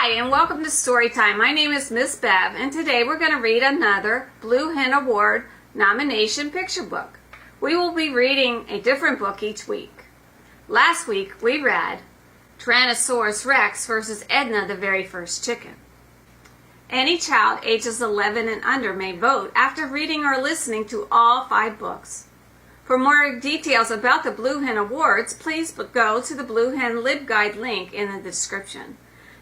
Hi, and welcome to Storytime. My name is Miss Bev, and today we're going to read another Blue Hen Award nomination picture book. We will be reading a different book each week. Last week we read Tyrannosaurus Rex versus Edna the Very First Chicken. Any child ages 11 and under may vote after reading or listening to all 5 books. For more details about the Blue Hen Awards, please go to the Blue Hen LibGuide link in the description.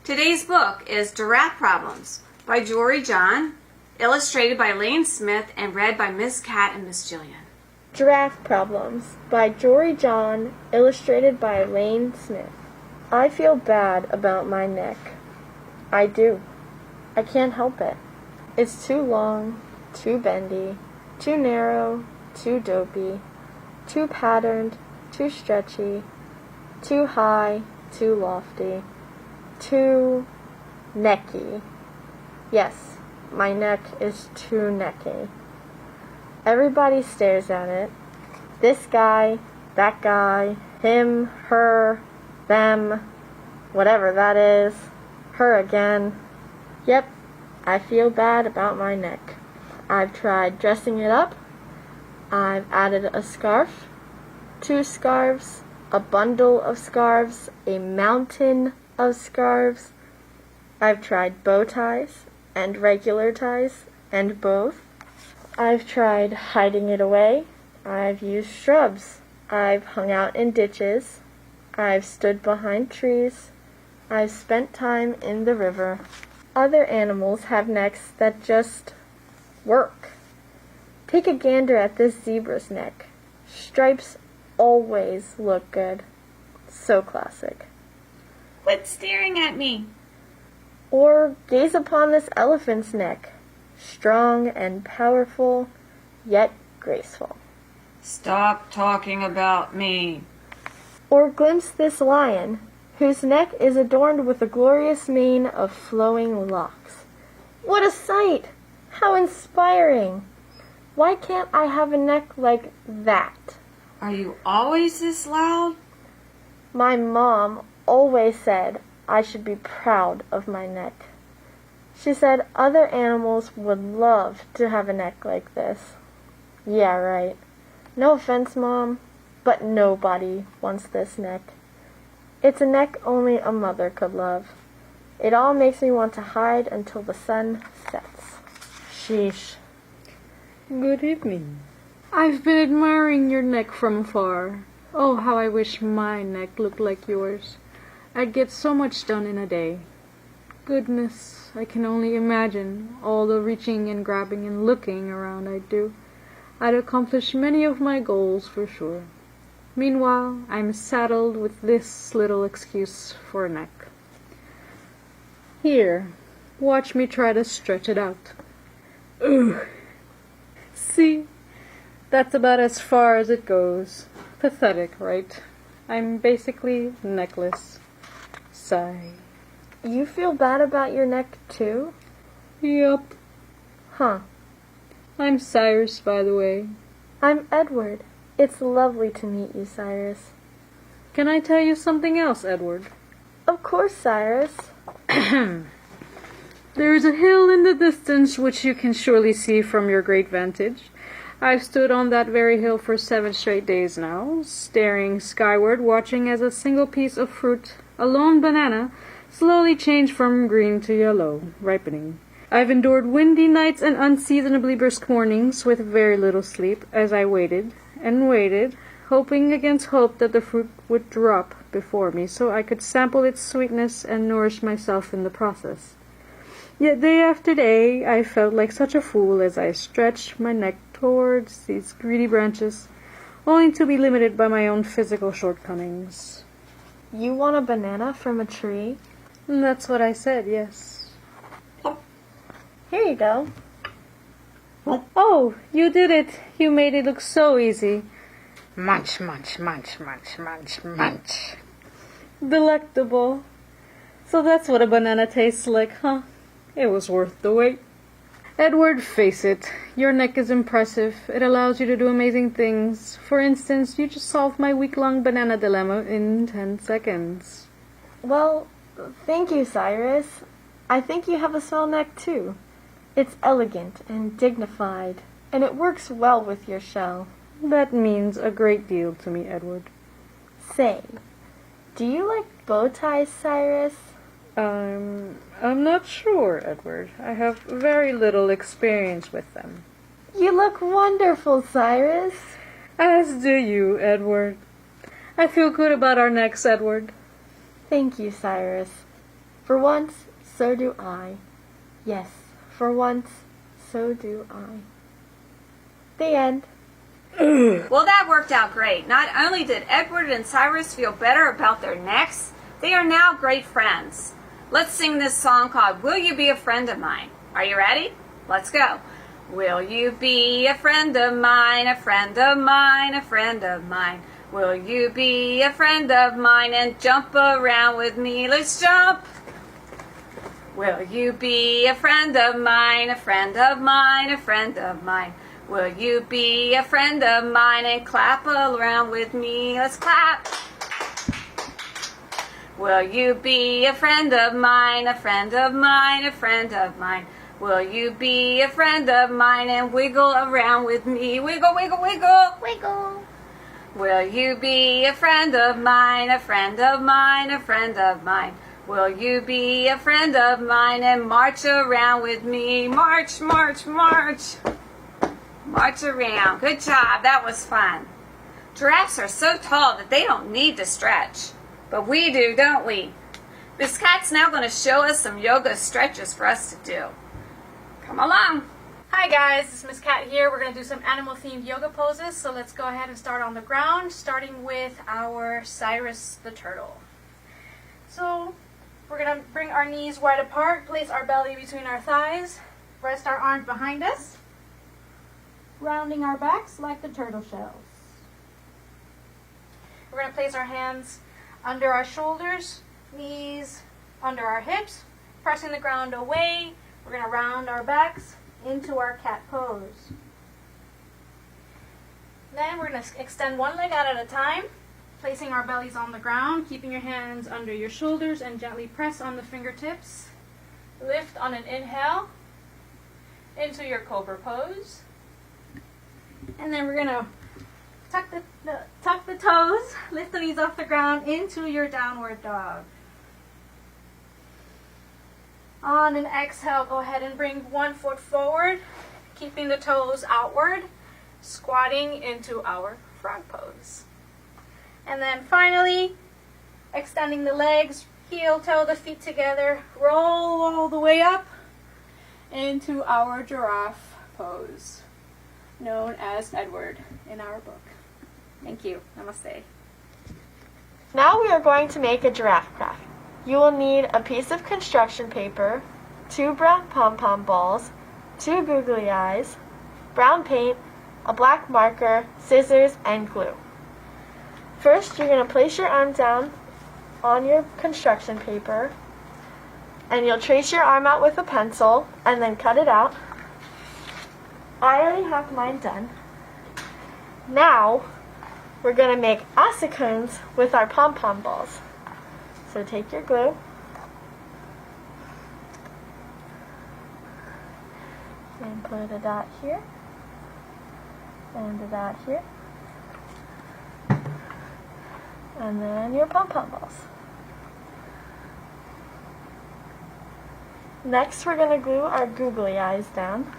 Today's book is Giraffe Problems by Jory John, illustrated by Lane Smith, and read by Miss Cat and Miss Jillian. Giraffe Problems by Jory John, illustrated by Lane Smith. I feel bad about my neck. I do. I can't help it. It's too long, too bendy, too narrow, too dopey, too patterned, too stretchy, too high, too lofty, too necky. Yes, my neck is too necky. Everybody stares at it. This guy, that guy, him, her, them, whatever that is, her again. Yep, I feel bad about my neck. I've tried dressing it up. I've added a scarf, 2 scarves, a bundle of scarves, a mountain of scarves. I've tried bow ties and regular ties and both. I've tried hiding it away. I've used shrubs. I've hung out in ditches. I've stood behind trees. I've spent time in the river. Other animals have necks that just work. Take a gander at this zebra's neck. Stripes always look good. So classic. Quit staring at me. Or gaze upon this elephant's neck. Strong and powerful, yet graceful. Stop talking about me. Or glimpse this lion, whose neck is adorned with a glorious mane of flowing locks. What a sight! How inspiring! Why can't I have a neck like that? Are you always this loud? My mom always said I should be proud of my neck. She said other animals would love to have a neck like this. Yeah, right. No offense, Mom, but nobody wants this neck. It's a neck only a mother could love. It all makes me want to hide until the sun sets. Sheesh. Good evening. I've been admiring your neck from afar. Oh, how I wish my neck looked like yours. I'd get so much done in a day. Goodness, I can only imagine all the reaching and grabbing and looking around I'd do. I'd accomplish many of my goals for sure. Meanwhile, I'm saddled with this little excuse for a neck. Here, watch me try to stretch it out. Ugh. See? That's about as far as it goes. Pathetic, right? I'm basically neckless. Sigh. You feel bad about your neck, too? Yup. Huh. I'm Cyrus, by the way. I'm Edward. It's lovely to meet you, Cyrus. Can I tell you something else, Edward? Of course, Cyrus. There is a hill in the distance which you can surely see from your great vantage. I've stood on that very hill for 7 straight days now, staring skyward, watching as a single piece of fruit, a lone banana, slowly changed from green to yellow, ripening. I've endured windy nights and unseasonably brisk mornings with very little sleep as I waited and waited, hoping against hope that the fruit would drop before me so I could sample its sweetness and nourish myself in the process. Yet day after day I felt like such a fool as I stretched my neck towards these greedy branches, only to be limited by my own physical shortcomings. You want a banana from a tree? That's what I said, yes. Here you go. Oh, you did it. You made it look so easy. Munch, munch, munch, munch, munch, munch. Delectable. So that's what a banana tastes like, huh? It was worth the wait. Edward, face it. Your neck is impressive. It allows you to do amazing things. For instance, you just solved my week-long banana dilemma in 10 seconds. Well, Thank you, Cyrus. I think you have a swell neck, too. It's elegant and dignified, and it works well with your shell. That means a great deal to me, Edward. Say, do you like bow ties, Cyrus? I'm not sure, Edward. I have very little experience with them. You look wonderful, Cyrus. As do you, Edward. I feel good about our necks, Edward. Thank you, Cyrus. For once, so do I. Yes, for once, so do I. The end. Well, that worked out great. Not only did Edward and Cyrus feel better about their necks, they are now great friends. Let's sing this song called Will You Be a Friend of Mine? Are you ready? Let's go. Will you be a friend of mine, a friend of mine, a friend of mine? Will you be a friend of mine and jump around with me? Let's jump. Will you be a friend of mine, a friend of mine, a friend of mine? Will you be a friend of mine and clap around with me? Let's clap. Will you be a friend of mine, a friend of mine, a friend of mine? Will you be a friend of mine and wiggle around with me? Wiggle, wiggle, wiggle. Wiggle. Will you be a friend of mine, a friend of mine, a friend of mine? Will you be a friend of mine and march around with me? March, march, march. March around. Good job. That was fun. Giraffes are so tall that they don't need to stretch. But we do, don't we? Miss Cat's now going to show us some yoga stretches for us to do. Come along. Hi guys, it's Miss Cat here. We're going to do some animal-themed yoga poses. So let's go ahead and start on the ground, starting with our Cyrus the turtle. So we're going to bring our knees wide apart, place our belly between our thighs, rest our arms behind us, rounding our backs like the turtle shells. We're going to place our hands under our shoulders, knees under our hips, pressing the ground away. We're going to round our backs into our cat pose. Then we're going to extend one leg out at a time, placing our bellies on the ground, keeping your hands under your shoulders and gently press on the fingertips. Lift on an inhale into your cobra pose. And then we're going to tuck the toes, lift the knees off the ground into your downward dog. On an exhale, go ahead and bring one foot forward, keeping the toes outward, squatting into our frog pose. And then finally, extending the legs, heel, toe, the feet together, roll all the way up into our giraffe pose, known as Edward in our book. Thank you. Namaste. Now we are going to make a giraffe craft. You will need a piece of construction paper, 2 brown pom-pom balls, 2 googly eyes, brown paint, a black marker, scissors, and glue. First, you're going to place your arm down on your construction paper, and you'll trace your arm out with a pencil, and then cut it out. I already have mine done. Now, we're going to make ossicones with our pom-pom balls. So take your glue and put a dot here and a dot here, and then your pom-pom balls. Next, we're going to glue our googly eyes down.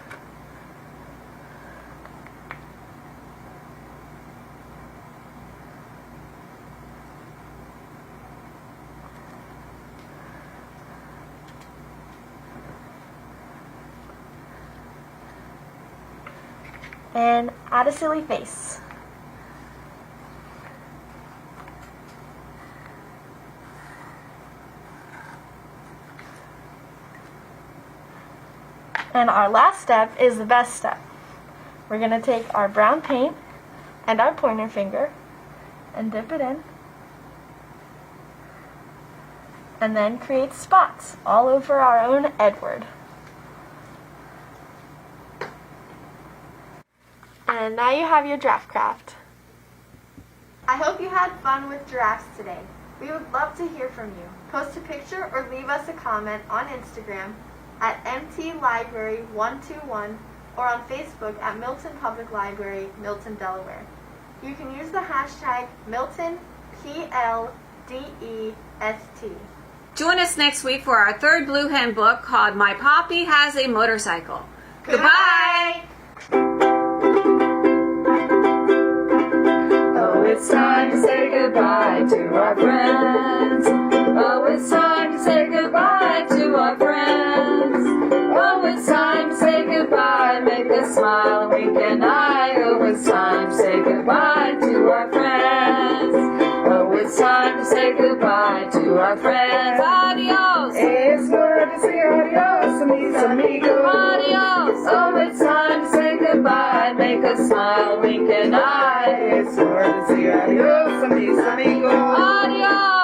And add a silly face. And our last step is the best step. We're going to take our brown paint and our pointer finger and dip it in, and then create spots all over our own Edward. And now you have your giraffe craft. I hope you had fun with giraffes today. We would love to hear from you. Post a picture or leave us a comment on Instagram at MTLibrary121 or on Facebook at Milton Public Library, Milton, Delaware. You can use the hashtag MiltonPLDEST. Join us next week for our third Blue Hen book called My Poppy Has a Motorcycle. Goodbye! Oh, it's time to say goodbye to our friends. Oh, it's time to say goodbye to our friends. Oh, it's time to say goodbye, make us smile and wink an eye. Oh, it's time to say goodbye to our friends. Oh, it's time to say goodbye to our friends. Adios! Es hora de decir adiós, mis amigos. Adios! Oh, it's time to say goodbye, make us smile, wink an eye. Es hora de decir adiós, mis amigos. Adios!